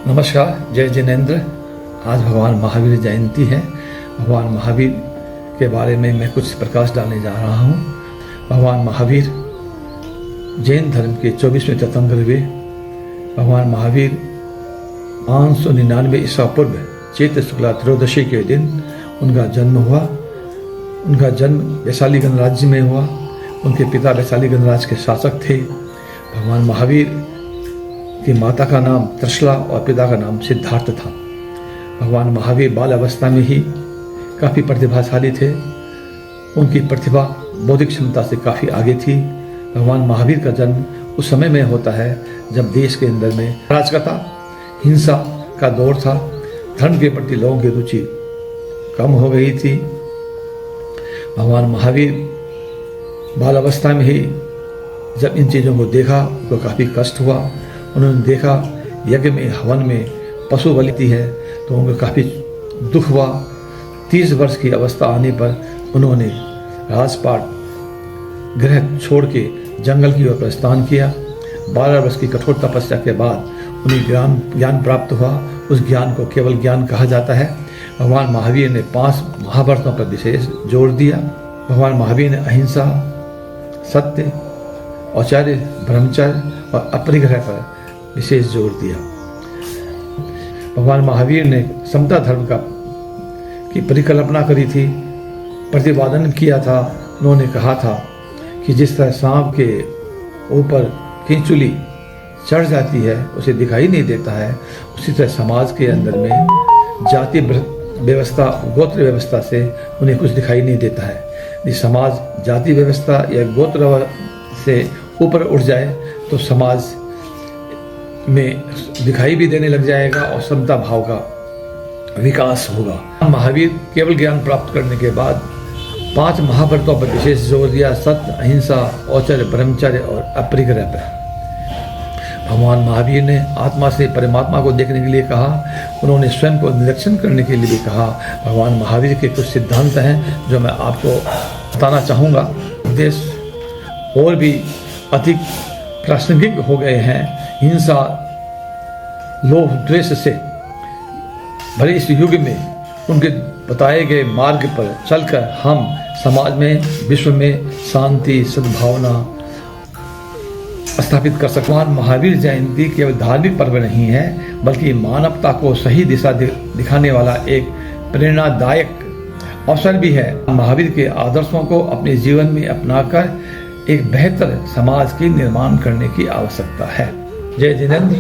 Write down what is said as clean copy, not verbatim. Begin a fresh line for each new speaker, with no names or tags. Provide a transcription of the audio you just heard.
नमस्कार, जय जिनेंद्र। आज भगवान महावीर जयंती है। भगवान महावीर के बारे में मैं कुछ प्रकाश डालने जा रहा हूँ। भगवान महावीर जैन धर्म के 24वें तीर्थंकर हुए। भगवान महावीर 599 ईसा पूर्व चैत्र शुक्ला त्रयोदशी के दिन उनका जन्म हुआ। उनका जन्म वैशाली गणराज्य में हुआ। उनके पिता वैशाली गणराज्य के शासक थे। भगवान महावीर की माता का नाम त्रिशला और पिता का नाम सिद्धार्थ था। भगवान महावीर बाल अवस्था में ही काफ़ी प्रतिभाशाली थे। उनकी प्रतिभा बौद्धिक क्षमता से काफ़ी आगे थी। भगवान महावीर का जन्म उस समय में होता है जब देश के अंदर में अराजकता, हिंसा का दौर था। धर्म के प्रति लोगों की रुचि कम हो गई थी। भगवान महावीर बाल अवस्था में ही जब इन चीज़ों को देखा तो काफ़ी कष्ट हुआ। उन्होंने देखा यज्ञ में, हवन में पशु बलि है तो उनको काफ़ी दुख हुआ। 30 वर्ष की अवस्था आने पर उन्होंने राजपाट गृह छोड़ के जंगल की ओर प्रस्थान किया। 12 वर्ष की कठोर तपस्या के बाद उन्हें ज्ञान प्राप्त हुआ। उस ज्ञान को केवल ज्ञान कहा जाता है। भगवान महावीर ने 5 महाव्रतों पर विशेष जोर दिया। भगवान महावीर ने अहिंसा, सत्य, औचार्य, ब्रह्मचर्य और अपरिग्रह पर विशेष जोर दिया। भगवान महावीर ने समता धर्म की परिकल्पना करी थी, प्रतिपादन किया था। उन्होंने कहा था कि जिस तरह सांप के ऊपर खिंचुली चढ़ जाती है उसे दिखाई नहीं देता है, उसी तरह समाज के अंदर में जाति व्यवस्था, गोत्र व्यवस्था से उन्हें कुछ दिखाई नहीं देता है। यदि समाज जाति व्यवस्था या गोत्र से ऊपर उठ जाए तो समाज में दिखाई भी देने लग जाएगा और समता भाव का विकास होगा। महावीर केवल ज्ञान प्राप्त करने के बाद 5 महाव्रतों पर विशेष जोर दिया। सत्य, अहिंसा, औचर्य, ब्रह्मचर्य और अपरिग्रह पर। भगवान महावीर ने आत्मा से परमात्मा को देखने के लिए कहा। उन्होंने स्वयं को निरीक्षण करने के लिए भी कहा। भगवान महावीर के कुछ सिद्धांत हैं जो मैं आपको बताना चाहूँगा। देश और भी अधिक प्रासंगिक हो गए हैं। हिंसा, लोभ, द्वेष से भले इस युग में उनके बताए गए मार्ग पर चलकर हम समाज में, विश्व में शांति, सद्भावना स्थापित कर सकते हैं। महावीर जयंती केवल धार्मिक पर्व नहीं है बल्कि मानवता को सही दिशा दिखाने वाला एक प्रेरणादायक अवसर भी है। महावीर के आदर्शों को अपने जीवन में अपनाकर एक बेहतर समाज की निर्माण करने की आवश्यकता है। जय जिनेंद्र।